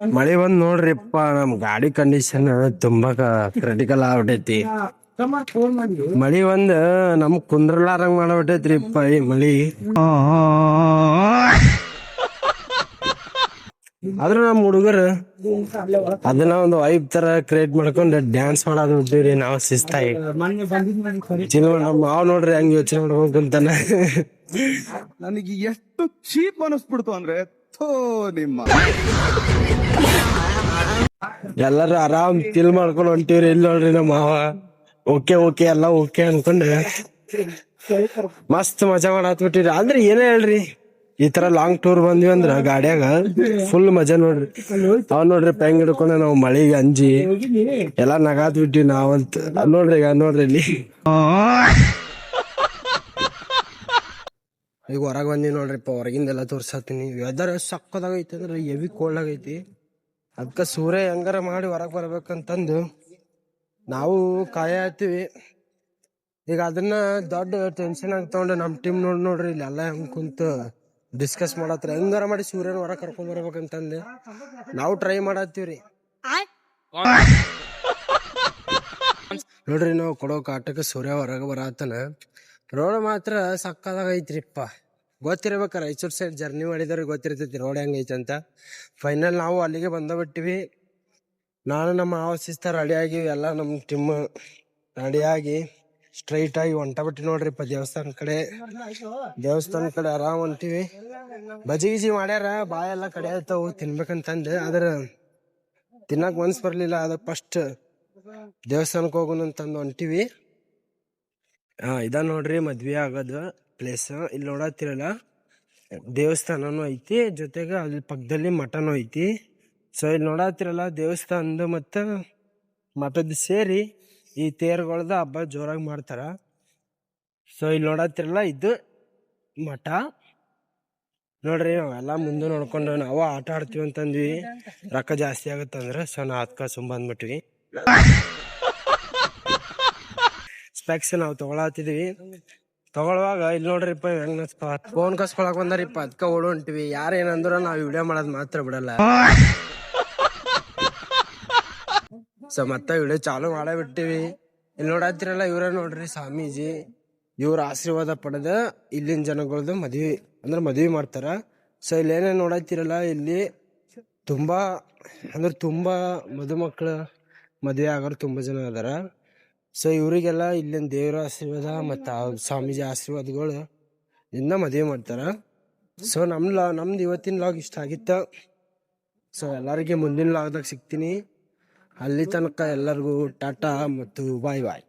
ಮಳಿ ಬಂದ್ ನೋಡ್ರಿಪ್ಪ, ನಮ್ ಗಾಡಿ ಕಂಡೀಷನ್ ತುಂಬಾ ಕ್ರಿಟಿಕಲ್ ಆಗ್ಬಿಟ್ಟೈತಿ. ಮಳಿ ಒಂದ್ ನಮ್ ಕುಂದ್ರಲಾರಂಗ್ ಮಾಡ್ಬಿಟ್ಟೈತ್ರಿಪ್ಪ ಈ ಮಳಿ. ಆದ್ರ ನಮ್ ಹುಡುಗರು ಅದನ್ನ ಒಂದು ವೈಬ್ ತರ ಕ್ರಿಯೇಟ್ ಮಾಡ್ಕೊಂಡು ಡ್ಯಾನ್ಸ್ ಮಾಡೋದು ಬಿಟ್ಟಿವ್ರಿ ನಾವು ಶಿಸ್ತಾಗಿ. ನಮ್ ಮಾವ್ ನೋಡ್ರಿ ಹಂಗ ಯೋಚನೆ ಮಾಡ್ಬೇಕಂತಾನ. ನನಗೆ ಎಷ್ಟು ಚೀಪ್ ಅನಿಸ್ಬಿಡ್ತು ಅಂದ್ರೆ ನಿಮ್ಮ ಎಲ್ಲಾರು ಆರಾಮ್ ತಿಲ್ ಮಾಡ್ಕೊಂಡು ಹೊಂಟಿವ್ರಿ. ಇಲ್ಲಿ ನೋಡ್ರಿ ನಮ್ಮ ಮಾವ ಓಕೆ ಓಕೆ ಎಲ್ಲ ಓಕೆ ಅನ್ಕೊಂಡ್ ಮಸ್ತ್ ಮಜಾ ಮಾಡತ್ ಬಿಟ್ಟಿರಿ. ಅಂದ್ರೆ ಏನೇ ಹೇಳ್ರಿ, ಈ ತರ ಲಾಂಗ್ ಟೂರ್ ಬಂದ್ವಿ ಅಂದ್ರ ಗಾಡ್ಯಾಗ ಫುಲ್ ಮಜಾ ನೋಡ್ರಿ. ಅವ್ ನೋಡ್ರಿ ಪೆಂಗ್ ಹಿಡ್ಕೊಂಡ ನಾವ್ ಮಳಿಗೆ ಅಂಜಿ ಎಲ್ಲಾ ನಗಾತ್ ಬಿಟ್ಟಿವಿ ನಾವಂತ. ನೋಡ್ರಿ ಈಗ ನೋಡ್ರಿ ಇಲ್ಲಿ ಈಗ ಹೊರಗ್ ಬಂದಿವಿ ನೋಡ್ರಿಪ್ಪ. ಹೊರಗಿಂದೆಲ್ಲ ತೋರ್ಸಾತೀನಿ. ವೆದರ್ ಸಕ್ಕದಾಗೈತಿ ಅಂದ್ರೆ ಹೆವಿ ಕೋಲ್ಡ್ ಆಗೈತಿ. ಅದಕ್ಕ ಸೂರ್ಯ ಹೆಂಗಾರ ಮಾಡಿ ಹೊರಗ್ ಬರ್ಬೇಕಂತಂದು ನಾವು ಕಾಯತ್ತೀವಿ. ಈಗ ಅದನ್ನ ದೊಡ್ಡ ಟೆನ್ಷನ್ ಆಗಿ ತಗೊಂಡು ನಮ್ ಟೀಮ್ ನೋಡ್ರಿ ಇಲ್ಲಿ ಎಲ್ಲ ಹೆಂಗ್ ಕುಂತ ಡಿಸ್ಕಸ್ ಮಾಡತ್ರ ಹೆಂಗಾರ ಮಾಡಿ ಸೂರ್ಯನ ಹೊರಗ್ ಕರ್ಕೊಂಡ್ ಬರ್ಬೇಕಂತಂದು ನಾವು ಟ್ರೈ ಮಾಡತ್ತೀವ್ರಿ. ನೋಡ್ರಿ ನಾವು ಕೊಡೋ ಕಾಟಕ್ಕೆ ಸೂರ್ಯ ಹೊರಗೆ ಬರತ್ತನ. ರೋಡ್ ಮಾತ್ರ ಸಕ್ಕದಾಗೈತ್ರಿಪ್ಪ. ಗೊತ್ತಿರ್ಬೇಕ, ರಾಯಚೂರ್ ಸೈಡ್ ಜರ್ನಿ ಮಾಡಿದವ್ರಿಗೆ ಗೊತ್ತಿರ್ತೈತಿ ರೋಡ್ ಹೆಂಗೈತಿ ಅಂತ. ಫೈನಲ್ ನಾವು ಅಲ್ಲಿಗೆ ಬಂದ ಬಿಟ್ಟಿವಿ. ನಾನು ನಮ್ಮ ಆವಸಿಸ್ತ ರೆಡಿ ಆಗಿವಿ. ಎಲ್ಲ ನಮ್ ಟೀಮ್ ರೆಡಿಯಾಗಿ ಸ್ಟ್ರೈಟ್ ಆಗಿ ಹೊಂಟ ಬಿಟ್ಟಿ ನೋಡ್ರಿಪ್ಪ ದೇವಸ್ಥಾನ ಕಡೆ ಆರಾಮ್ ಹೊಂಟಿವಿ. ಬಜಿ ಗಿಜಿ ಮಾಡ್ಯಾರ, ಬಾಯೆಲ್ಲ ಕಡೆ ಆಯ್ತಾವು ತಿನ್ಬೇಕಂತಂದು. ಆದ್ರ ತಿನ್ನಕ್ ಮನ್ಸ್ ಬರ್ಲಿಲ್ಲ. ಅದ ಫಸ್ಟ್ ದೇವಸ್ಥಾನಕ್ಕೆ ಹೋಗೋಣ ಅಂತಂದು ಹೊಂಟಿವಿ. ಇದ ನೋಡ್ರಿ ಮದ್ವೆ ಆಗೋದು ಪ್ಲೇಸ್. ಇಲ್ಲಿ ನೋಡತ್ತಿರಲ್ಲ ದೇವಸ್ಥಾನನು ಐತಿ, ಜೊತೆಗೆ ಅಲ್ಲಿ ಪಕ್ಕದಲ್ಲಿ ಮಠನು ಐತಿ. ಸೊ ಇಲ್ಲಿ ನೋಡತ್ತಿರಲ್ಲ ದೇವಸ್ಥಾನದ ಮತ್ತ ಮಠದ ಸೇರಿ ಈ ತೇರುಗಳದ ಹಬ್ಬ ಜೋರಾಗಿ ಮಾಡ್ತಾರ. ಸೊ ಇಲ್ಲಿ ನೋಡತ್ತಿರಲ್ಲ ಇದು ಮಠ ನೋಡ್ರಿ. ನಾವೆಲ್ಲ ಮುಂದೆ ನೋಡ್ಕೊಂಡು ನಾವು ಆಟ ಆಡ್ತೀವಿ ಅಂತಂದ್ವಿ. ರೊಕ್ಕ ಜಾಸ್ತಿ ಆಗತ್ತಂದ್ರ ಸೊ ನಾ ಅದಕ್ಕ ಸುಮ್ ಬಂದ್ಬಿಟ್ವಿ. ಸ್ಪೆಕ್ಸ್ ನಾವು ತಗೊಳತಿದ್ವಿ. ತಗೊಳುವಾಗ ಇಲ್ಲಿ ನೋಡ್ರಿಪ್ಪ ಹೆಂಗ್ ಫೋನ್ ಕಸ್ಕೊಳಕ್ ಬಂದಾರಿಪ್ಪ. ಅದಕ್ಕ ಓಡ್ ಹೊಂಟಿವಿ. ಯಾರೇನಂದ್ರ ನಾವ್ ವಿಡಿಯೋ ಮಾಡೋದ್ ಮಾತ್ರ ಬಿಡಲ್ಲ. ಸೊ ಮತ್ತೆ ವಿಡಿಯೋ ಚಾಲು ಮಾಡೇ ಬಿಟ್ಟಿವಿ. ಇಲ್ಲಿ ನೋಡತ್ತಿರಲ್ಲ ಇವ್ರ ನೋಡ್ರಿ ಸ್ವಾಮೀಜಿ. ಇವ್ರ ಆಶೀರ್ವಾದ ಪಡೆದ ಇಲ್ಲಿನ ಜನಗಳದ್ದು ಮದ್ವಿ ಮಾಡ್ತಾರ. ಸೊ ಇಲ್ಲಿ ಏನೇನ್ ನೋಡತ್ತಿರಲ್ಲ ಇಲ್ಲಿ ತುಂಬಾ ಮದುಮಕ್ಳು ಮದ್ವೆ ಆಗೋರು ತುಂಬಾ ಜನ ಅದಾರ. ಸೊ ಇವ್ರಿಗೆಲ್ಲ ಇಲ್ಲಿನ ದೇವರ ಆಶೀರ್ವಾದ ಮತ್ತ ಸ್ವಾಮೀಜಿ ಆಶೀರ್ವಾದಗಳು ಇಂದ ಮದ್ವೆ ಮಾಡ್ತಾರ. ಸೊ ನಮ್ದು ಇವತ್ತಿನ ಲಾಗ್ ಇಷ್ಟ ಆಗಿತ್ತ. ಸೊ ಎಲ್ಲರಿಗೆ ಮುಂದಿನ ಲಾಗ್ದಾಗ ಸಿಗ್ತೀನಿ. ಅಲ್ಲಿ ತನಕ ಎಲ್ಲರಿಗೂ ಟಾಟಾ ಮತ್ತು ಬಾಯ್ ಬಾಯ್.